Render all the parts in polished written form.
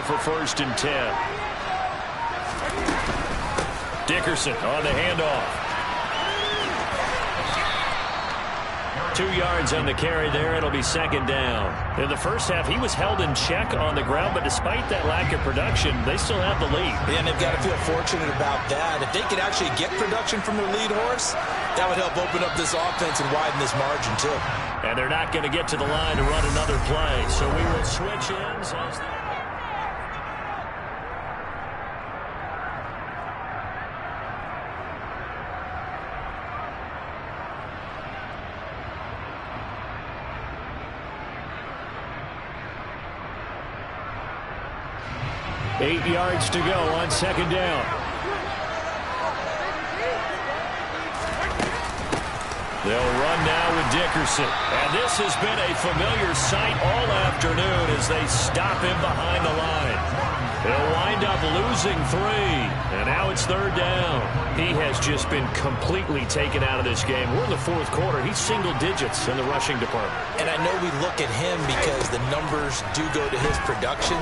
for 1st and 10. Dickerson on the handoff. 2 yards on the carry there. It'll be 2nd down. In the first half, he was held in check on the ground, but despite that lack of production, they still have the lead. Yeah, and they've got to feel fortunate about that. If they could actually get production from their lead horse, that would help open up this offense and widen this margin, too. And they're not going to get to the line to run another play, so we will switch ends as the 8 yards to go on 2nd down. They'll run now with Dickerson. And this has been a familiar sight all afternoon as they stop him behind the line. They'll wind up losing 3. And now it's 3rd down. He has just been completely taken out of this game. We're in the 4th quarter. He's single digits in the rushing department. And I know we look at him because the numbers do go to his production.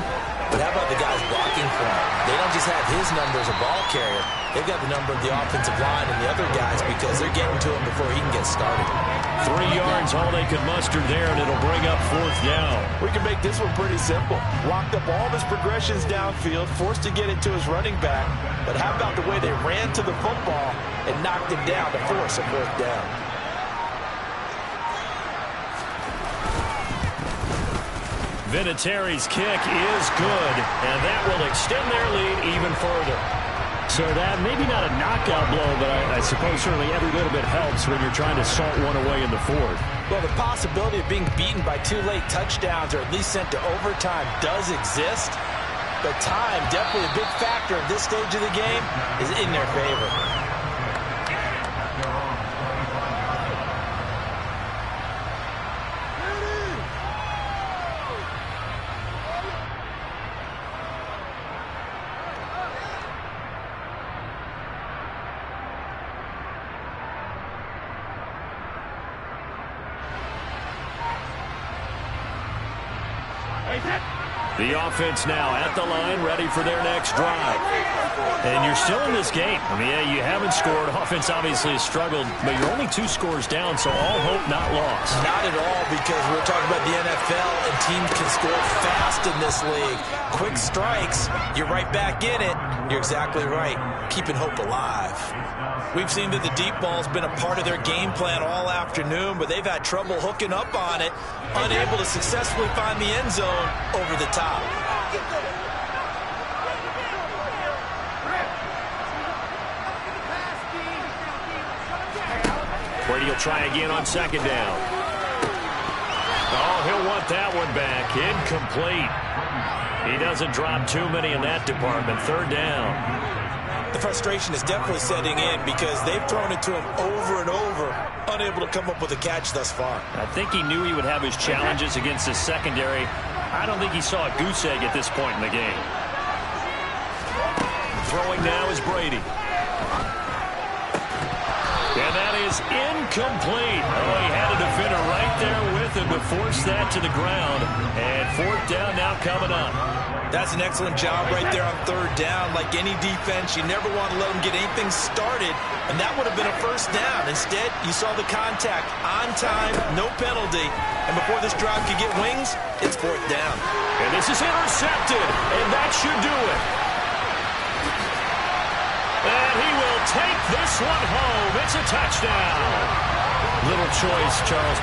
But how about the guys blocking for him? They don't just have his number as a ball carrier. They've got the number of the offensive line and the other guys because they're getting to him before he can get started. 3 yards, all they could muster there, and it'll bring up 4th down. We can make this one pretty simple. Locked up all of his progressions downfield, forced to get it to his running back. But how about the way they ran to the football and knocked him down to force a 4th down? Vinatieri's kick is good, and that will extend their lead even further. So that maybe not a knockout blow, but I suppose certainly every little bit helps when you're trying to salt one away in the 4th. Well, the possibility of being beaten by 2 late touchdowns or at least sent to overtime does exist. But time, definitely a big factor at this stage of the game, is in their favor. The offense now at the line, ready for their next drive. And you're still in this game. I mean, yeah, you haven't scored. Offense obviously has struggled, but you're only 2 scores down, so all hope not lost. Not at all, because we're talking about the NFL, and teams can score fast in this league. Quick strikes, you're right back in it. You're exactly right. Keeping hope alive. We've seen that the deep ball's been a part of their game plan all afternoon, but they've had trouble hooking up on it, unable to successfully find the end zone over the top. Brady will try again on 2nd down. Oh, he'll want that one back. Incomplete. He doesn't drop too many in that department. 3rd down. The frustration is definitely setting in because they've thrown it to him over and over, unable to come up with a catch thus far. I think he knew he would have his challenges against his secondary. I don't think he saw a goose egg at this point in the game. Throwing now is Brady. And that is incomplete. Oh, he had a defender right there with him to force that to the ground. And 4th down now coming up. That's an excellent job right there on 3rd down. Like any defense, you never want to let them get anything started, and that would have been a 1st down. Instead, you saw the contact on time, no penalty, and before this drive could get wings, it's 4th down. And this is intercepted, and that should do it. And he will take this one home. It's a touchdown. Little choice, Charles.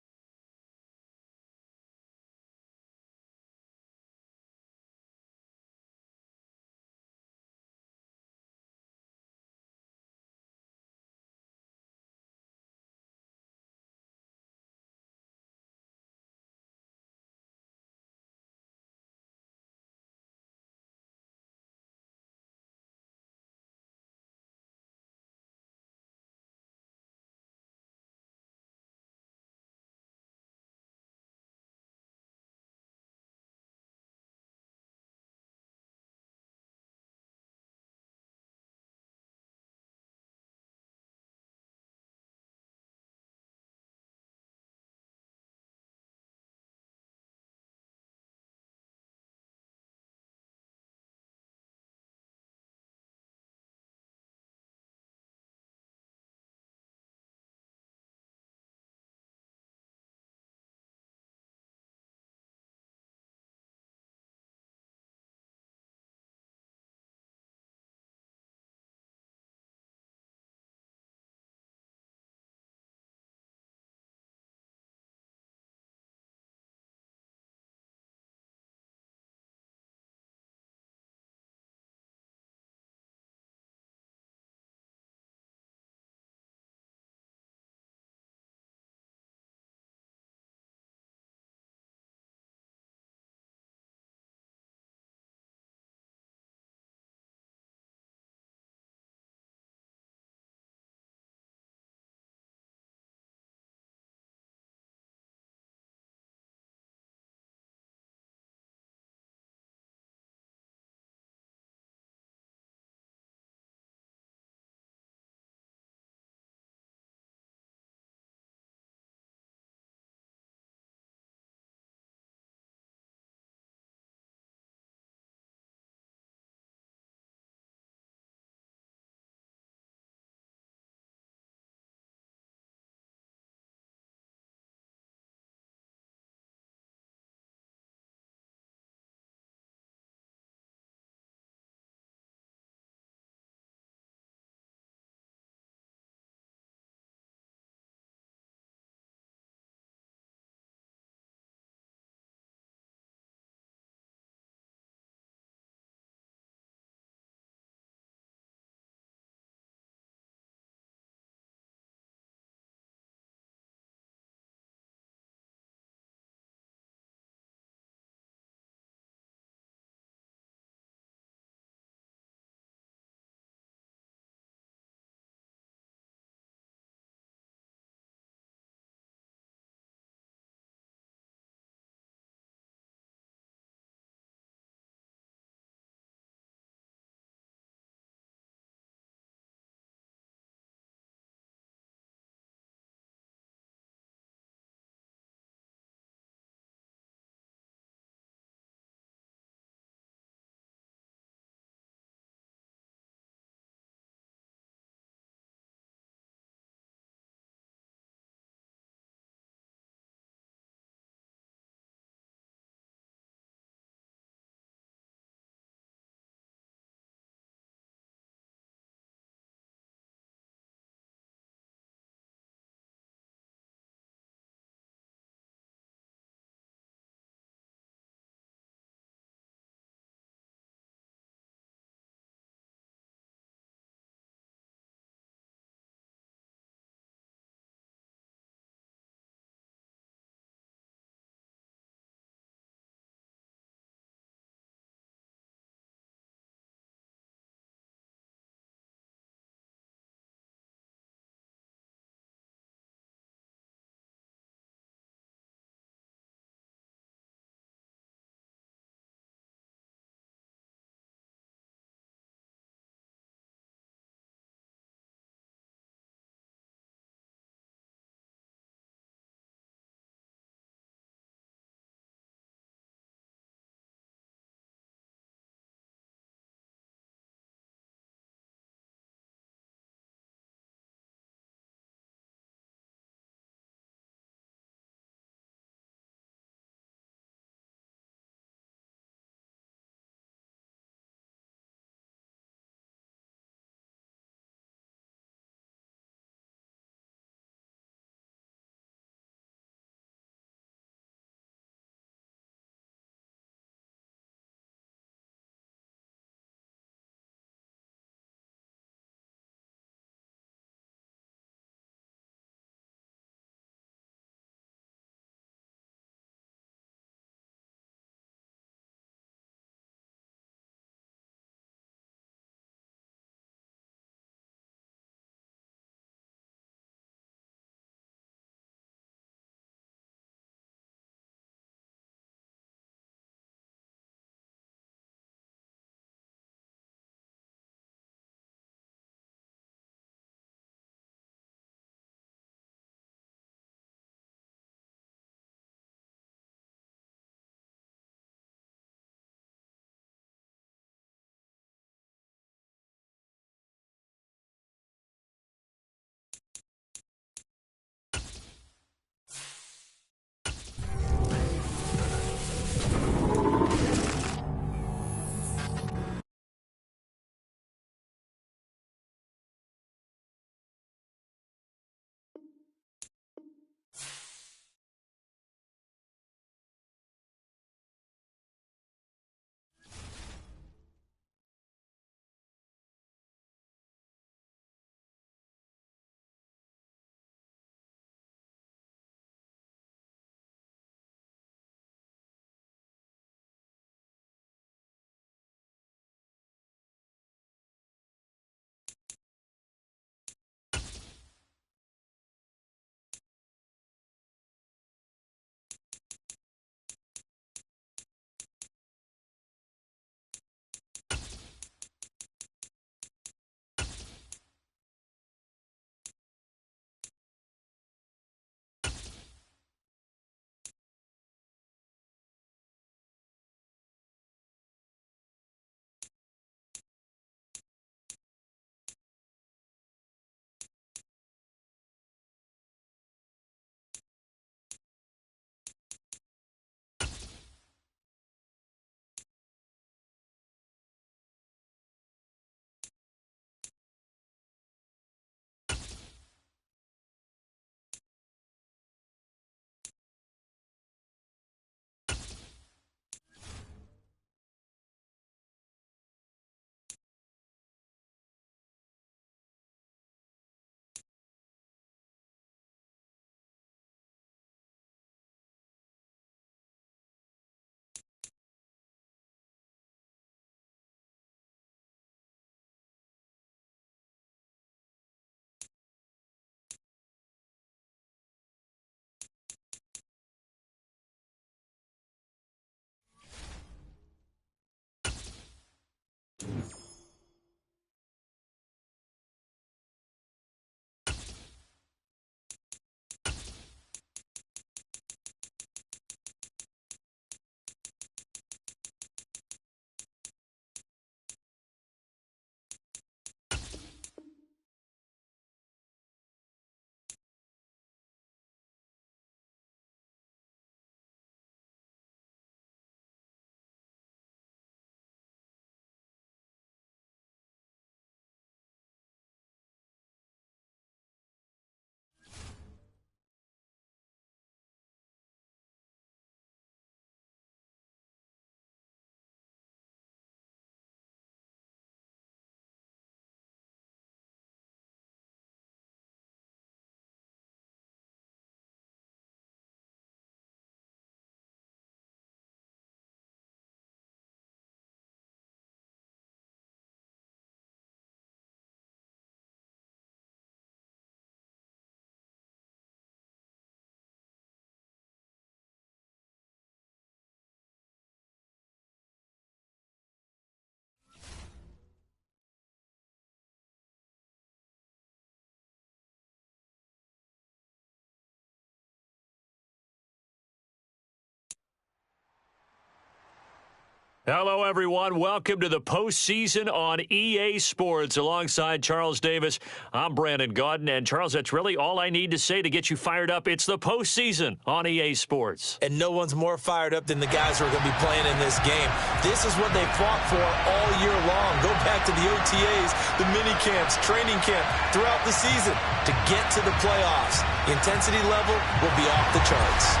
Hello, everyone. Welcome to the postseason on EA Sports. Alongside Charles Davis, I'm Brandon Gaudin. And, Charles, that's really all I need to say to get you fired up. It's the postseason on EA Sports. And no one's more fired up than the guys who are going to be playing in this game. This is what they fought for all year long. Go back to the OTAs, the mini camps, training camp, throughout the season to get to the playoffs. The intensity level will be off the charts.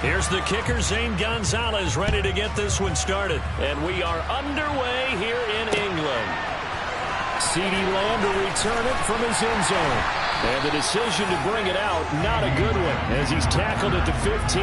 Here's the kicker, Zane Gonzalez, ready to get this one started. And we are underway here in England. CeeDee Lamb to return it from his end zone. And the decision to bring it out, not a good one, as he's tackled at the 15.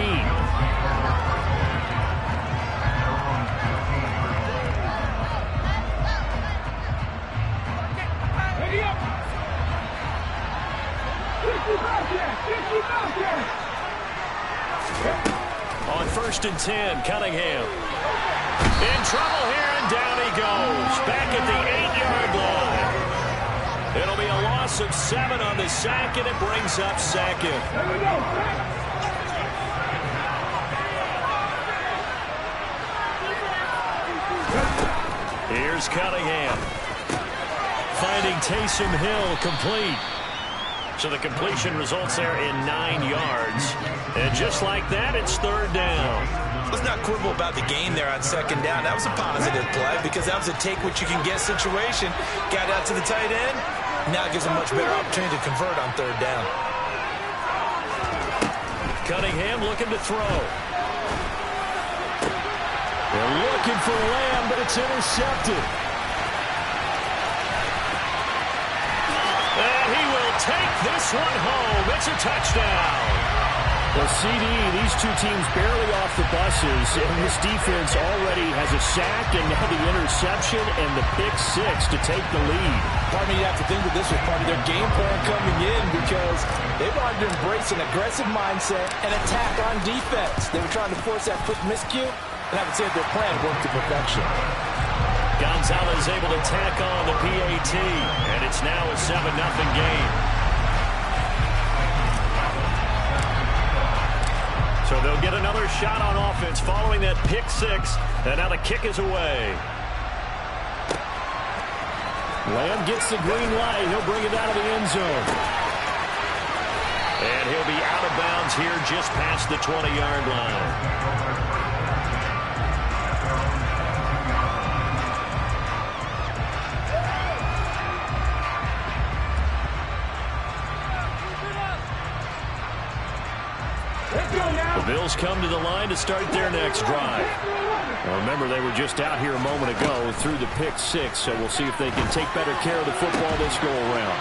On 1st and 10, Cunningham. In trouble here, and down he goes. Back at the 8-yard line. It'll be a loss of 7 on the sack, and it brings up second. Here's Cunningham. Finding Taysom Hill complete. So the completion results there in 9 yards. And just like that, it's 3rd down. Let's not quibble about the gain there on 2nd down. That was a positive play because that was a take-what-you-can-get situation. Got out to the tight end. Now it gives a much better opportunity to convert on 3rd down. Cunningham looking to throw. They're looking for Lamb, but it's intercepted. And he will take this one home. It's a touchdown. Well, CD, these two teams barely off the buses, and this defense already has a sack and now the interception and the pick 6 to take the lead. Part of me, you have to think that this was part of their game plan coming in because they wanted to embrace an aggressive mindset and attack on defense. They were trying to force that quick miscue, and I would say their plan worked to perfection. Gonzalez able to tack on the PAT, and it's now a 7-0 game. So they'll get another shot on offense following that pick 6, and now the kick is away. Lamb gets the green light. He'll bring it out of the end zone. And he'll be out of bounds here just past the 20-yard line. The Bills come to the line to start their next drive. Now remember, they were just out here a moment ago through the pick 6, so we'll see if they can take better care of the football this go-around.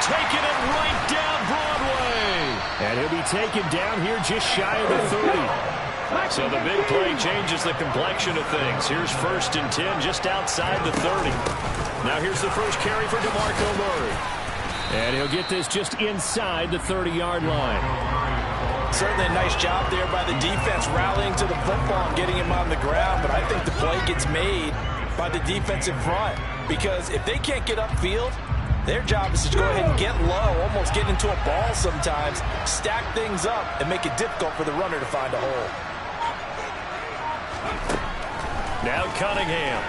Taking it right down Broadway. And he'll be taken down here just shy of the 30. So the big play changes the complexion of things. Here's 1st and 10 just outside the 30. Now here's the first carry for DeMarco Murray. And he'll get this just inside the 30-yard line. Certainly a nice job there by the defense rallying to the football and getting him on the ground, but I think the play gets made by the defense in front because if they can't get upfield, their job is to go ahead and get low, almost get into a ball sometimes, stack things up, and make it difficult for the runner to find a hole. Now Cunningham.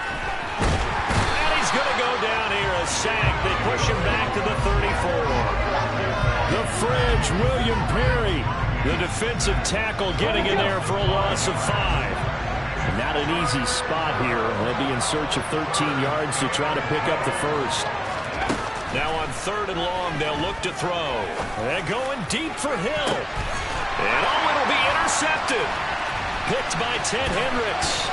And he's going to go down here, a sack. They push him back to the 34. The Fridge, William Perry. The defensive tackle getting in there for a loss of 5. And not an easy spot here. They'll be in search of 13 yards to try to pick up the first. Now on 3rd and long, they'll look to throw. They're going deep for Hill. And it'll be intercepted. Picked by Ted Hendricks.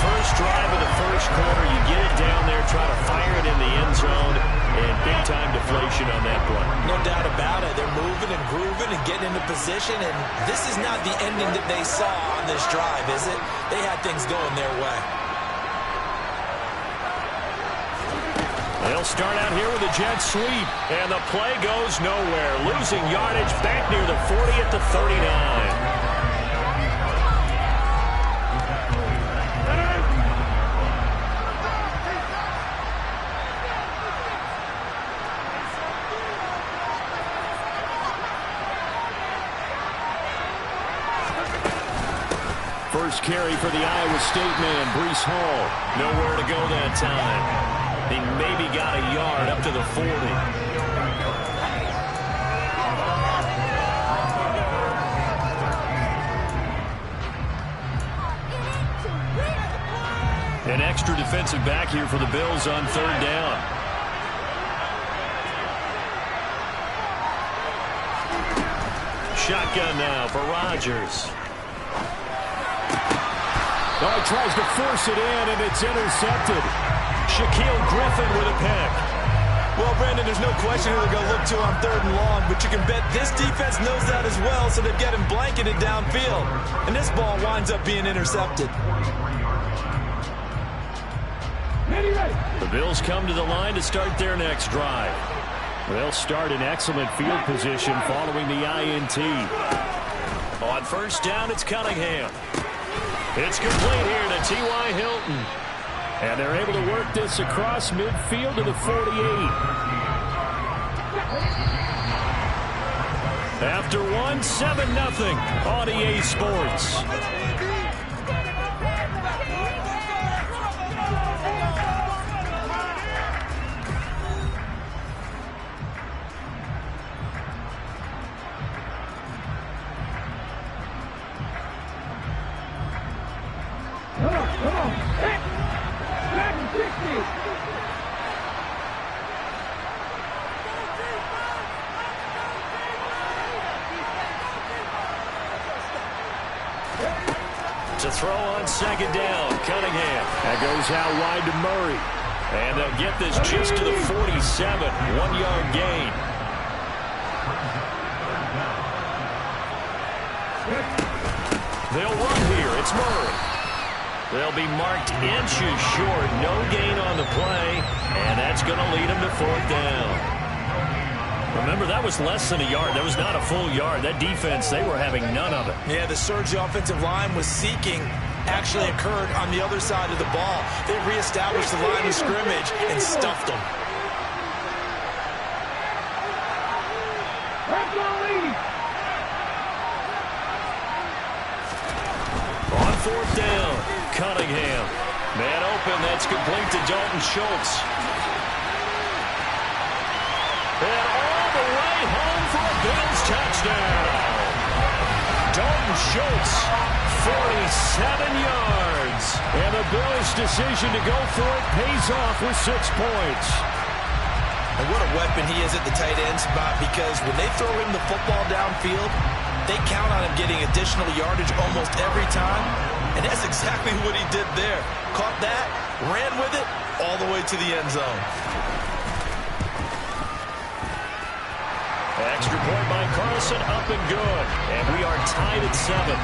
First drive of the first quarter, you get it down there, try to fire it in the end zone, and big-time deflation on that play. No doubt about it. They're moving and grooving and getting into position, and this is not the ending that they saw on this drive, is it? They had things going their way. They'll start out here with a jet sweep, and the play goes nowhere. Losing yardage back near the 40 at the 39. First carry for the Iowa State man, Breece Hall. Nowhere to go that time. He maybe got a yard up to the 40. An extra defensive back here for the Bills on third down. Shotgun now for Rodgers. Oh, he tries to force it in, and it's intercepted. Shaquille Griffin with a pick. Well, Brandon, there's no question who they're going to look to on third and long, but you can bet this defense knows that as well, so they've got him blanketed downfield. And this ball winds up being intercepted. The Bills come to the line to start their next drive. They'll start in excellent field position following the INT. On first down, it's Cunningham. It's complete here to T.Y. Hilton. And they're able to work this across midfield to the 48. After one, 7-0 on EA Sports. To throw on second down, Cunningham. That goes out wide to Murray. And they'll get this just to the 47. 1-yard gain. They'll run here. It's Murray. They'll be marked inches short. No gain on the play. And that's going to lead them to fourth down. Remember, that was less than a yard. That was not a full yard. That defense, they were having none of it. Yeah, the surge the offensive line was seeking actually occurred on the other side of the ball. They reestablished the line of scrimmage and stuffed them. On fourth down, Cunningham. Man open, that's complete to Dalton Schultz. And all the way home for a Bills touchdown. Dalton Schultz, 47 yards. And the Bills' decision to go for it pays off with 6 points. And what a weapon he is at the tight end spot, because when they throw him the football downfield, they count on him getting additional yardage almost every time. And that's exactly what he did there. Caught that, ran with it, all the way to the end zone. Extra point by Carlson, up and good. And we are tied at 7.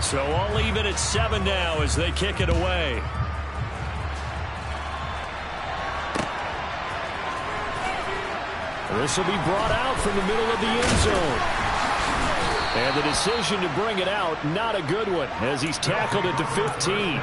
So all even at 7 now as they kick it away. This will be brought out from the middle of the end zone. And the decision to bring it out, not a good one, as he's tackled it to 15.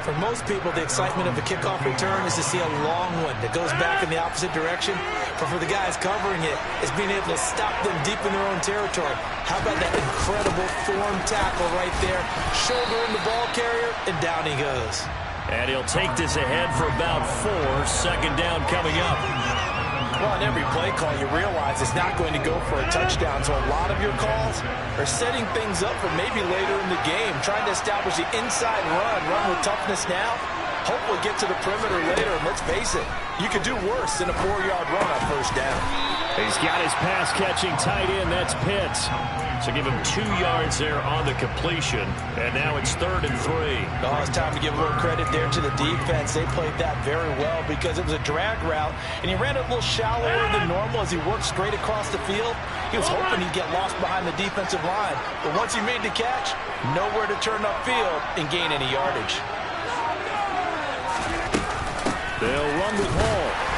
For most people, the excitement of a kickoff return is to see a long one that goes back in the opposite direction. But for the guys covering it, it's being able to stop them deep in their own territory. How about that incredible form tackle right there? Shoulder in the ball carrier, and down he goes. And he'll take this ahead for about 4. Second down coming up. Well, on every play call, you realize it's not going to go for a touchdown. So a lot of your calls are setting things up for maybe later in the game, trying to establish the inside run with toughness now, hopefully get to the perimeter later. And let's face it, you could do worse than a 4-yard run on first down. He's got his pass-catching tight end. That's Pitts. So give him 2 yards there on the completion. And now it's 3rd and 3. Oh, it's time to give a little credit there to the defense. They played that very well because it was a drag route, and he ran it a little shallower than normal as he worked straight across the field. He was hoping he'd get lost behind the defensive line. But once he made the catch, nowhere to turn upfield and gain any yardage. They'll run with Hall.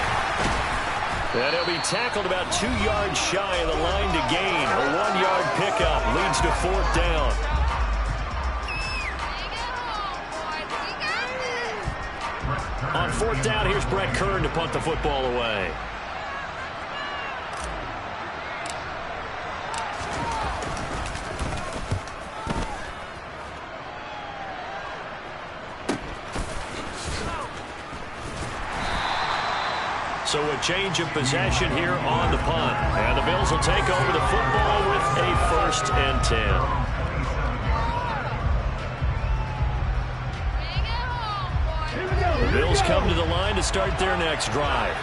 And he'll be tackled about 2 yards shy of the line to gain. A 1-yard pickup leads to 4th down. On 4th down, here's Brett Kern to punt the football away. So a change of possession here on the punt. And the Bills will take over the football with a 1st and 10. The Bills come to the line to start their next drive.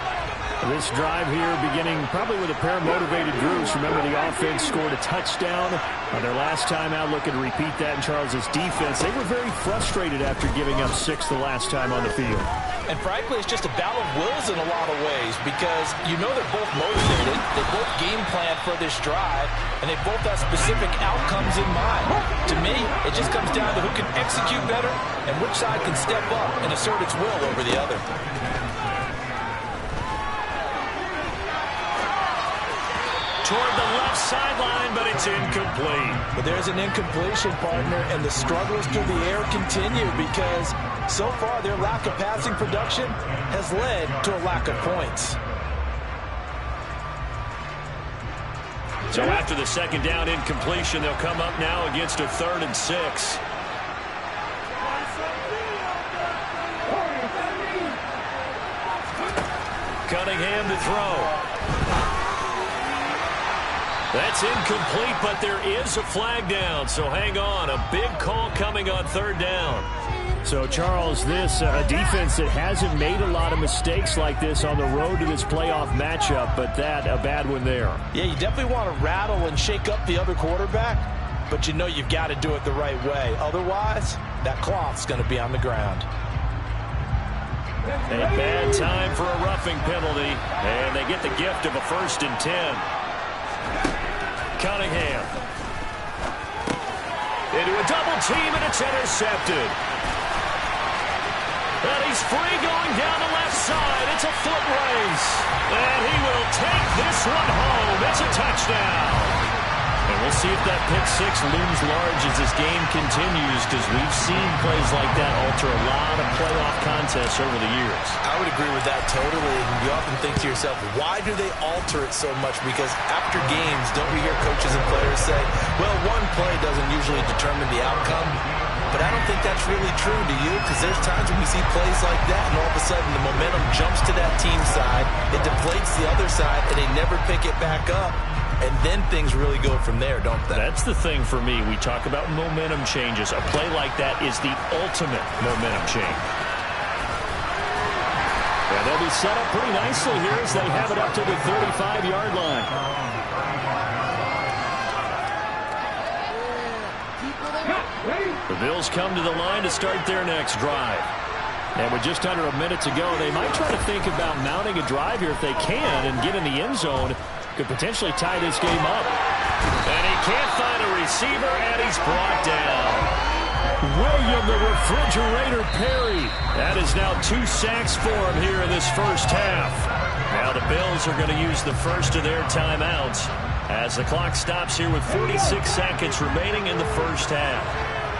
This drive here beginning probably with a pair of motivated groups. Remember, the offense scored a touchdown on their last time out. Looking to repeat that in Charles' defense. They were very frustrated after giving up 6 the last time on the field. And frankly, it's just a battle of wills in a lot of ways because you know they're both motivated. They both game plan for this drive, and they both have specific outcomes in mind. To me, it just comes down to who can execute better and which side can step up and assert its will over the other. Toward the left sideline, but it's incomplete. But there's an incompletion, partner, and the struggles through the air continue because so far their lack of passing production has led to a lack of points. So after the 2nd down incompletion, they'll come up now against a 3rd and 6. Cunningham to throw. That's incomplete, but there is a flag down, so hang on. A big call coming on 3rd down. So, Charles, this a defense that hasn't made a lot of mistakes like this on the road to this playoff matchup, but that a bad one there. Yeah, you definitely want to rattle and shake up the other quarterback, but you know you've got to do it the right way. Otherwise, that cloth's going to be on the ground. A bad time for a roughing penalty, and they get the gift of a 1st and 10. Cunningham into a double team, and it's intercepted. And he's free going down the left side. It's a foot race. And he will take this one home. It's a touchdown. And we'll see if that pick 6 looms large as this game continues, because we've seen plays like that alter a lot of playoff contests over the years. I would agree with that totally. And you often think to yourself, why do they alter it so much? Because after games, don't we hear coaches and players say, well, one play doesn't usually determine the outcome? But I don't think that's really true, do you? Because there's times when we see plays like that, and all of a sudden the momentum jumps to that team side, it deflates the other side, and they never pick it back up. And then things really go from there, don't they? That's the thing for me. We talk about momentum changes. A play like that is the ultimate momentum change. And they'll be set up pretty nicely here as they have it up to the 35-yard line. The Bills come to the line to start their next drive. And with just under a minute to go, they might try to think about mounting a drive here if they can and get in the end zone. Could potentially tie this game up. And he can't find a receiver, and he's brought down. William the Refrigerator Perry. That is now 2 sacks for him here in this first half. Now the Bills are going to use the first of their timeouts as the clock stops here with 46 seconds remaining in the first half.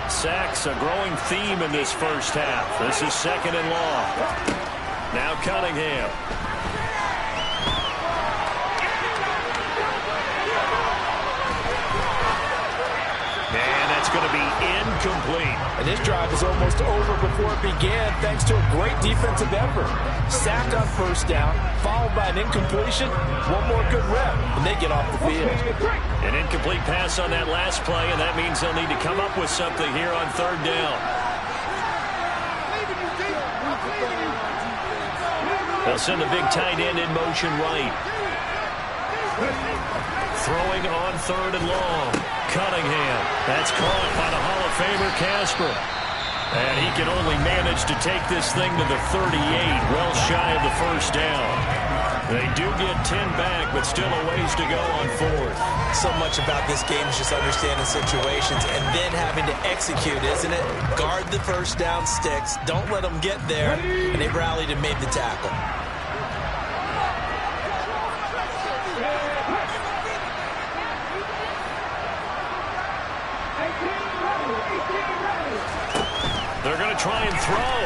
Sacks, a growing theme in this first half. This is 2nd and long. Now Cunningham. And that's going to be incomplete. And this drive is almost over before it began thanks to a great defensive effort. Sacked on 1st down, followed by an incompletion. One more good rep, and they get off the field. An incomplete pass on that last play, and that means they'll need to come up with something here on 3rd down. They'll send the big tight end in motion right. Throwing on 3rd and long. Cunningham. That's caught by the Hall of Famer Casper. And he can only manage to take this thing to the 38, well shy of the first down. They do get 10 back, but still a ways to go on 4th. So much about this game is just understanding situations and then having to execute, isn't it? Guard the first down sticks. Don't let them get there. And they rallied and made the tackle. They're going to try and throw.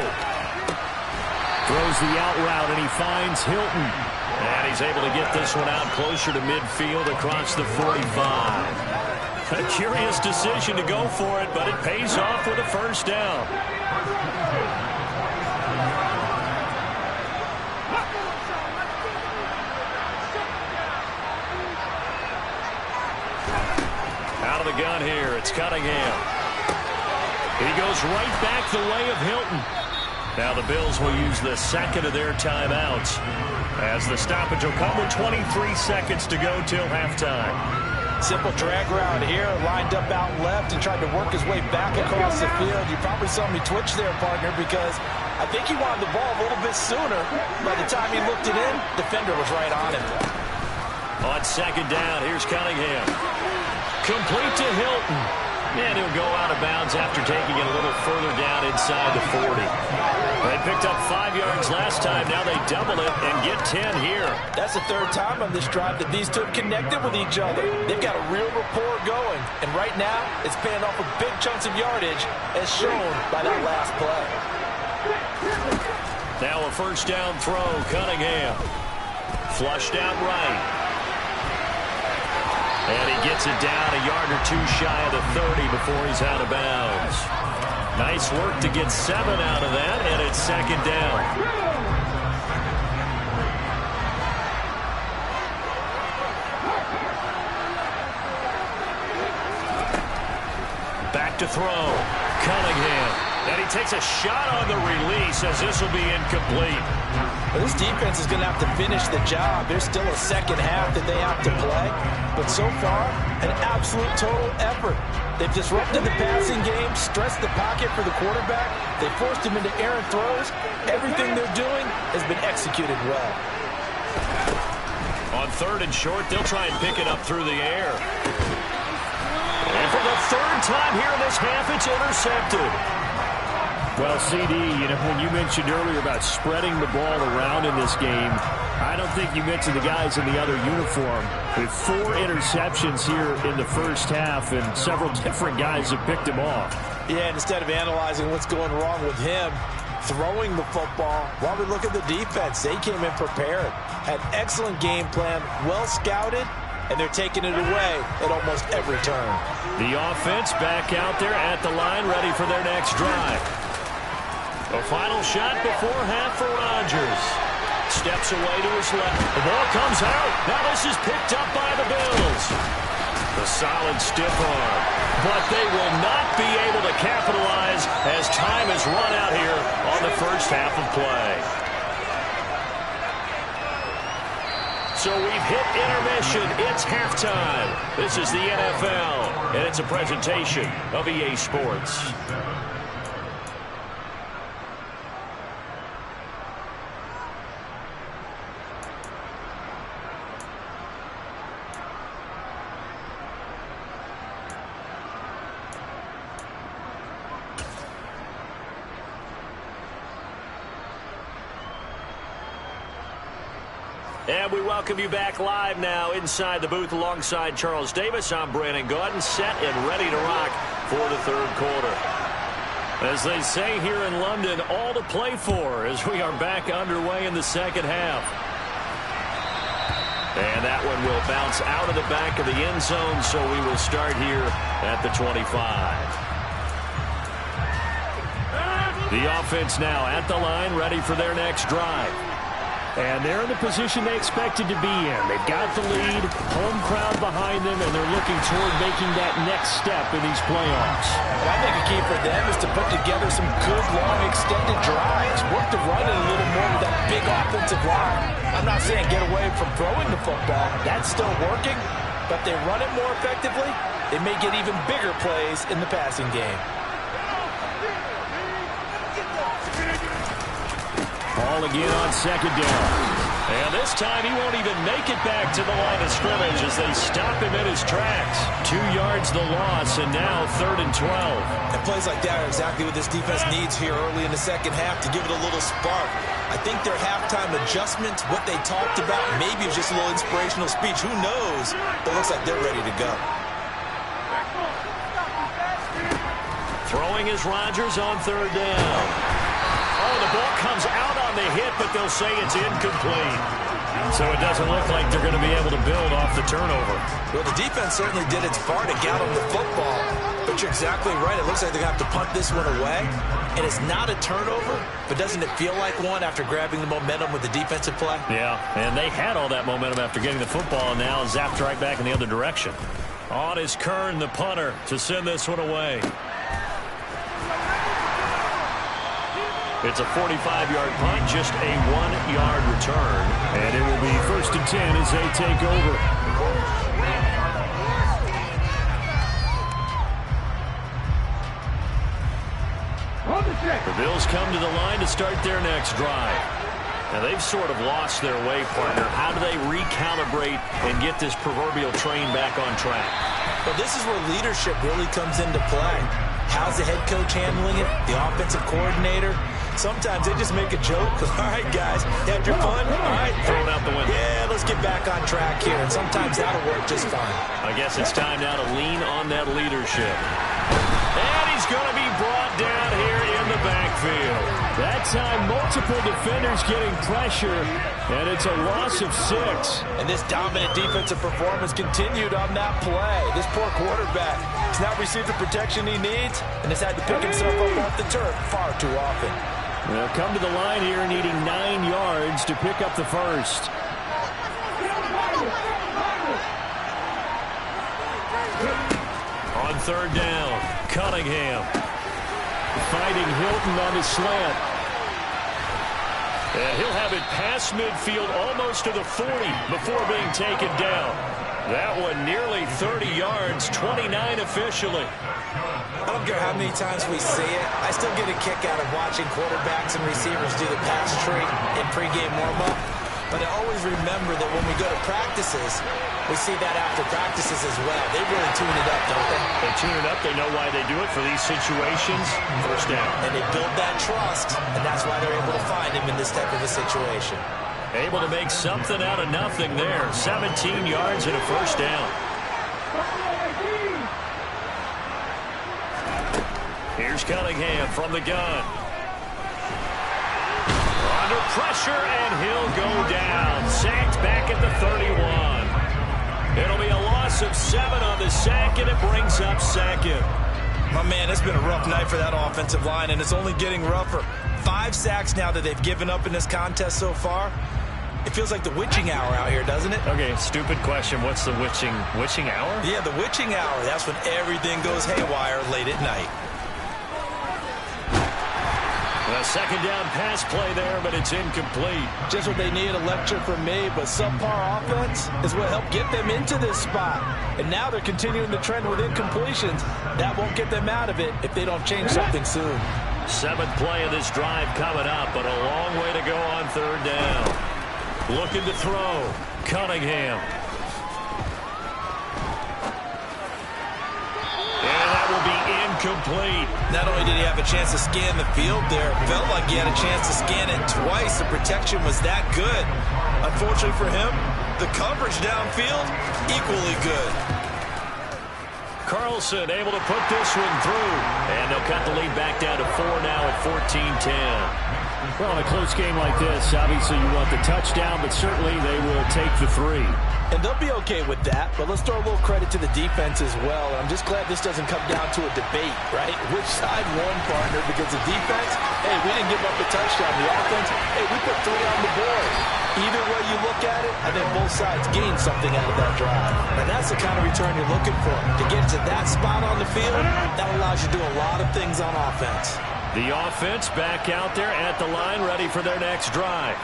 Throws the out route, and he finds Hilton. And he's able to get this one out closer to midfield across the 45. A curious decision to go for it, but it pays off with a first down. Out of the gun here, it's Cunningham. He goes right back the way of Hilton. Now the Bills will use the second of their timeouts as the stoppage will come with 23 seconds to go till halftime. Simple drag route here, lined up out left and tried to work his way back across the field. You probably saw me twitch there, partner, because I think he wanted the ball a little bit sooner. By the time he looked it in, defender was right on him. On 2nd down, here's Cunningham. Complete to Hilton. And he'll go out of bounds after taking it a little further down inside the 40. They picked up 5 yards last time. Now they double it and get 10 here. That's the 3rd time on this drive that these two have connected with each other. They've got a real rapport going. And right now, it's paying off with big chunks of yardage, as shown by that last play. Now a first down throw, Cunningham. Flushed out right. And he gets it down a yard or 2 shy of the 30 before he's out of bounds. Nice work to get 7 out of that, and it's 2nd down. Back to throw. Cunningham. And he takes a shot on the release as this will be incomplete. Well, this defense is going to have to finish the job. There's still a second half that they have to play. But so far, an absolute total effort. They've disrupted the passing game, stressed the pocket for the quarterback. They forced him into errant throws. Everything they're doing has been executed well. On 3rd and short, they'll try and pick it up through the air. And for the 3rd time here in this half, it's intercepted. Well, CD, when you mentioned earlier about spreading the ball around in this game, I don't think you mentioned the guys in the other uniform. With 4 interceptions here in the first half, and several different guys have picked him off. Yeah, and instead of analyzing what's going wrong with him, throwing the football, while we look at the defense, they came in prepared. Had excellent game plan, well scouted, and they're taking it away at almost every turn. The offense back out there at the line, ready for their next drive. A final shot before half for Rodgers. Steps away to his left. The ball comes out. Now this is picked up by the Bills. The solid stiff arm. But they will not be able to capitalize as time has run out here on the first half of play. So we've hit intermission. It's halftime. This is the NFL, and it's a presentation of EA Sports. And we welcome you back live now inside the booth alongside Charles Davis. I'm Brandon Gaudin, set and ready to rock for the 3rd quarter. As they say here in London, all to play for as we are back underway in the 2nd half. And that one will bounce out of the back of the end zone, so we will start here at the 25. The offense now at the line, ready for their next drive. And they're in the position they expected to be in. They've got the lead, home crowd behind them, and they're looking toward making that next step in these playoffs. And I think a key for them is to put together some good, long, extended drives. Work the run it a little more with that big offensive line. I'm not saying get away from throwing the football. That's still working. But if they run it more effectively, they may get even bigger plays in the passing game. Ball again on second down. And this time he won't even make it back to the line of scrimmage as they stop him in his tracks. 2 yards the loss, and now 3rd and 12. And plays like that are exactly what this defense needs here early in the second half to give it a little spark. I think their halftime adjustments, what they talked about, maybe it was just a little inspirational speech. Who knows? But it looks like they're ready to go. Throwing is Rodgers on 3rd down. Oh, the ball comes out on the hit, but they'll say it's incomplete. So it doesn't look like they're going to be able to build off the turnover. Well, the defense certainly did its part to get on the football. But you're exactly right. It looks like they're going to have to punt this one away. And it's not a turnover, but doesn't it feel like one after grabbing the momentum with the defensive play? Yeah, and they had all that momentum after getting the football, and now zapped right back in the other direction. On is Kern, the punter, to send this one away. It's a 45-yard punt, just a 1-yard return. And it will be 1st and 10 as they take over. The Bills come to the line to start their next drive. Now, they've sort of lost their way, partner. How do they recalibrate and get this proverbial train back on track? Well, this is where leadership really comes into play. How's the head coach handling it? The offensive coordinator? Sometimes they just make a joke. All right, guys, had your fun? All right. Throw it out the window. Yeah, let's get back on track here. And sometimes that'll work just fine. I guess it's time now to lean on that leadership. And he's going to be brought down here in the backfield. That time, multiple defenders getting pressure, and it's a loss of 6. And this dominant defensive performance continued on that play. This poor quarterback has not received the protection he needs and has had to pick himself up off the turf far too often. They'll come to the line here needing 9 yards to pick up the first. On 3rd down, Cunningham. Fighting Hilton on his slant. And he'll have it past midfield almost to the 40 before being taken down. That one nearly 30 yards, 29 officially. I don't care how many times we see it. I still get a kick out of watching quarterbacks and receivers do the pass tree in pregame warm-up. But I always remember that when we go to practices, we see that after practices as well. They really tune it up, don't they? They tune it up. They know why they do it for these situations. 1st down. And they build that trust, and that's why they're able to find him in this type of a situation. Able to make something out of nothing there. 17 yards and a 1st down. Here's Cunningham from the gun. Under pressure, and he'll go down. Sacked back at the 31. It'll be a loss of 7 on the sack, and it brings up 2nd. My man, it's been a rough night for that offensive line, and it's only getting rougher. 5 sacks now that they've given up in this contest so far. It feels like the witching hour out here, doesn't it? Okay, stupid question. What's the witching hour? Yeah, the witching hour. That's when everything goes haywire late at night. A 2nd down pass play there, but it's incomplete. Just what they need, a lecture from me, but subpar offense is what helped get them into this spot. And now they're continuing the trend with incompletions. That won't get them out of it if they don't change something soon. 7th play of this drive coming up, but a long way to go on 3rd down. Looking to throw. Cunningham. And that will be incomplete. Not only did he have a chance to scan the field there, felt like he had a chance to scan it twice. The protection was that good. Unfortunately for him, the coverage downfield, equally good. Carlson able to put this one through. And they'll cut the lead back down to 4 now at 14-10. Well, in a close game like this, obviously you want the touchdown, but certainly they will take the 3. And they'll be okay with that, but let's throw a little credit to the defense as well. I'm just glad this doesn't come down to a debate, right? Which side won, partner? Because the defense, hey, we didn't give up a touchdown. The offense, hey, we put 3 on the board. Either way you look at it, I think both sides gain something out of that drive. And that's the kind of return you're looking for. To get to that spot on the field, that allows you to do a lot of things on offense. The offense back out there at the line, ready for their next drive.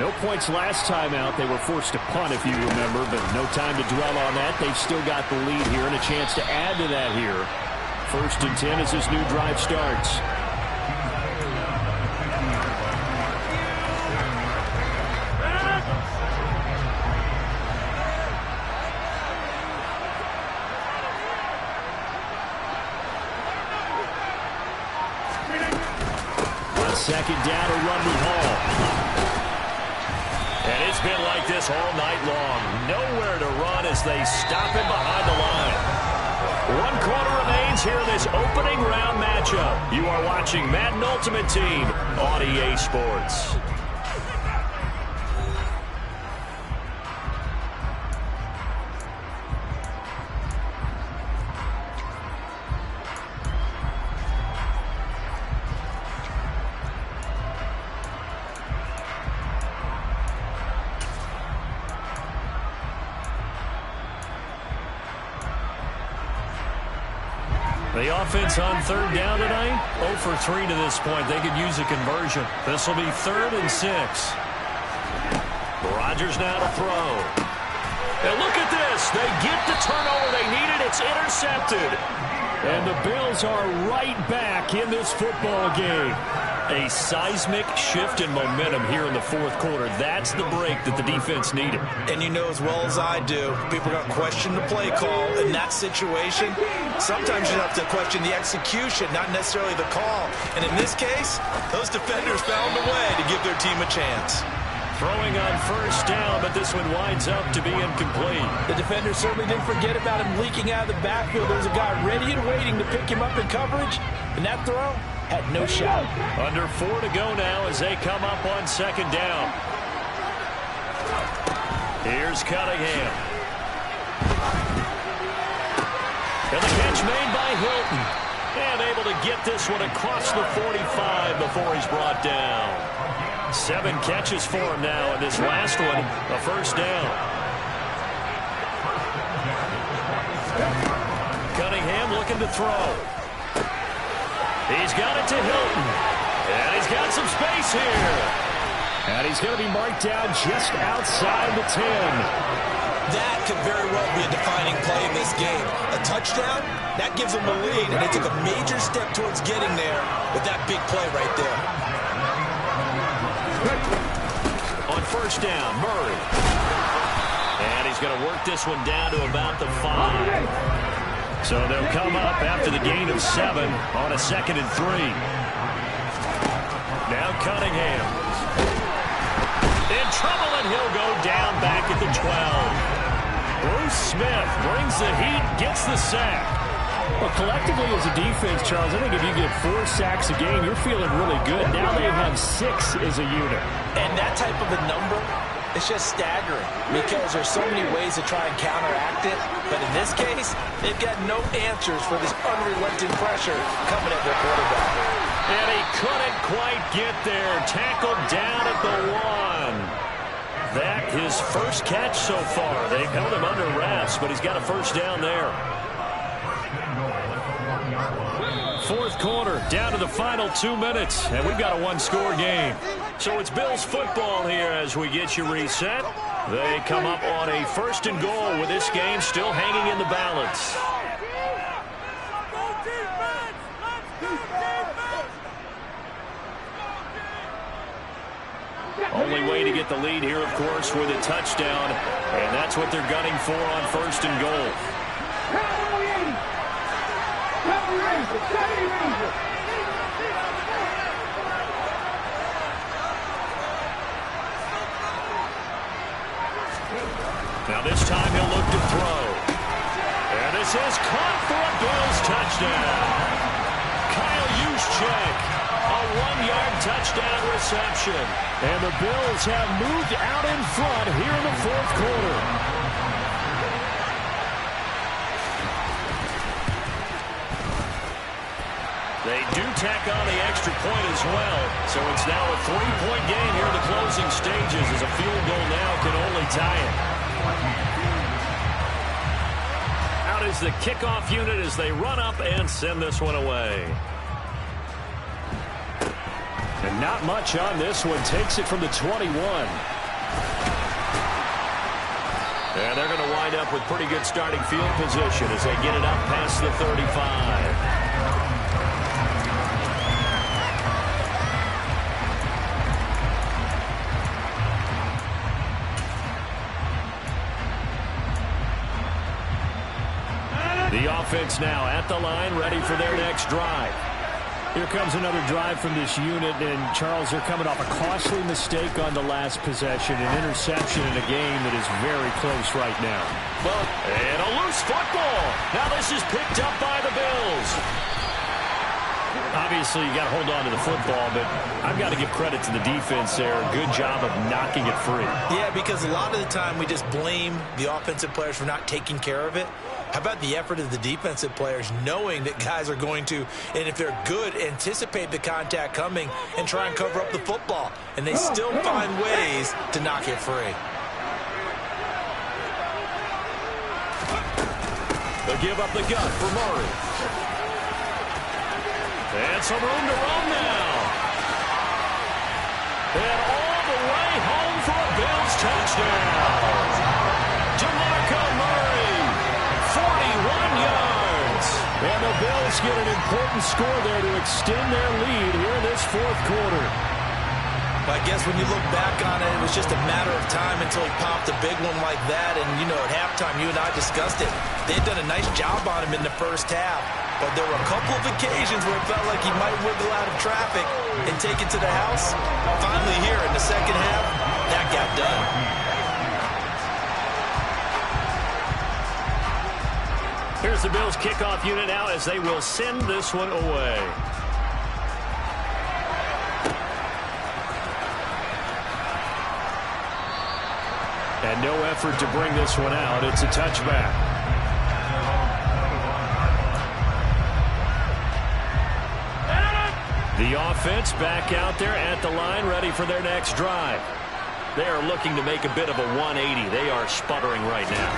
No points last time out. They were forced to punt, if you remember, but no time to dwell on that. They've still got the lead here and a chance to add to that here. 1st and 10 as this new drive starts. On 2nd down, a run with Hall. And it's been like this all night long. Nowhere to run as they stop him behind the line. 1 quarter remains here in this opening round matchup. You are watching Madden Ultimate Team on EA Sports. The offense on 3rd down tonight, 0 for 3 to this point. They could use a conversion. This will be 3rd and 6. Rodgers now to throw. And look at this. They get the turnover they needed. It's intercepted. And the Bills are right back in this football game. A seismic shift in momentum here in the 4th quarter. That's the break that the defense needed. And you know as well as I do, people are going to question the play call in that situation. Sometimes you have to question the execution, not necessarily the call. And in this case, those defenders found a way to give their team a chance. Throwing on 1st down, but this one winds up to be incomplete. The defender certainly didn't forget about him leaking out of the backfield. There was a guy ready and waiting to pick him up in coverage, and that throw had no shot. Under 4 to go now as they come up on 2nd down. Here's Cunningham. And the catch made by Hilton. And able to get this one across the 45 before he's brought down. 7 catches for him now, and this last one, a 1st down. Cunningham looking to throw. He's got it to Hilton. And he's got some space here. And he's going to be marked down just outside the 10. That could very well be a defining play in this game. A touchdown, that gives them the lead, and they took a major step towards getting there with that big play right there. On 1st down, Murray. And he's going to work this one down to about the 5. So they'll come up after the gain of 7 on a 2nd and 3. Now Cunningham. In trouble, and he'll go down back at the 12. Bruce Smith brings the heat, gets the sack. Well, collectively as a defense, Charles, I think if you get 4 sacks a game, you're feeling really good. Now they have 6 as a unit. And that type of a number, it's just staggering because there's so many ways to try and counteract it. But in this case, they've got no answers for this unrelenting pressure coming at their quarterback. And he couldn't quite get there. Tackled down at the 1. That his 1st catch so far. They've held him under wraps, but he's got a 1st down there. 4th quarter, down to the final 2 minutes, and we've got a 1-score game. So it's Bills football here as we get you reset. They come up on a 1st and goal with this game still hanging in the balance. Only way to get the lead here, of course, with a touchdown, and that's what they're gunning for on 1st and goal. Now this time he'll look to throw. And this is caught for a Bills touchdown. Kyle Juszczyk, a 1-yard touchdown reception. And the Bills have moved out in front here in the 4th quarter. They do tack on the extra point as well. So it's now a 3-point game here in the closing stages as a field goal now can only tie it. Out is the kickoff unit as they run up and send this one away. And not much on this one. Takes it from the 21. And they're going to wind up with pretty good starting field position as they get it up past the 35. The offense now at the line, ready for their next drive. Here comes another drive from this unit, and Charles, they're coming off a costly mistake on the last possession, an interception in a game that is very close right now. Well, and a loose football. Now this is picked up by the Bills. Obviously, you got to hold on to the football, but I've got to give credit to the defense there. Good job of knocking it free. Yeah, because a lot of the time we just blame the offensive players for not taking care of it. How about the effort of the defensive players knowing that guys are going to, and if they're good, anticipate the contact coming and try and cover up the football. And they still find ways to knock it free. They'll give up the gut for Murray. And some room to run now. And all the way home for a Bills touchdown. DeMarco Murray, 41 yards. And the Bills get an important score there to extend their lead here in this fourth quarter. I guess when you look back on it, it was just a matter of time until he popped a big one like that. And, you know, at halftime, you and I discussed it. They had done a nice job on him in the first half. But there were a couple of occasions where it felt like he might wiggle out of traffic and take it to the house. Finally here in the second half, that got done. Here's the Bills kickoff unit now as they will send this one away. And no effort to bring this one out. It's a touchback. The offense back out there at the line, ready for their next drive. They are looking to make a bit of a 180. They are sputtering right now.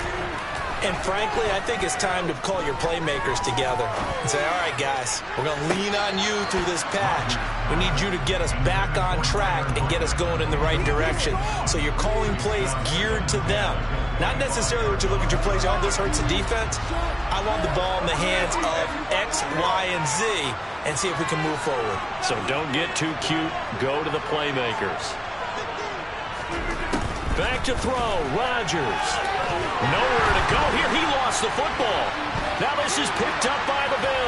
And frankly, I think it's time to call your playmakers together and say, all right, guys, we're going to lean on you through this patch. We need you to get us back on track and get us going in the right direction. So you're calling plays geared to them. Not necessarily what you look at your plays, oh, this hurts the defense. I want the ball in the hands of X, Y, and Z and see if we can move forward. So don't get too cute. Go to the playmakers. Back to throw, Rodgers. Nowhere to go here. He lost the football. Now this is picked up by the Bills.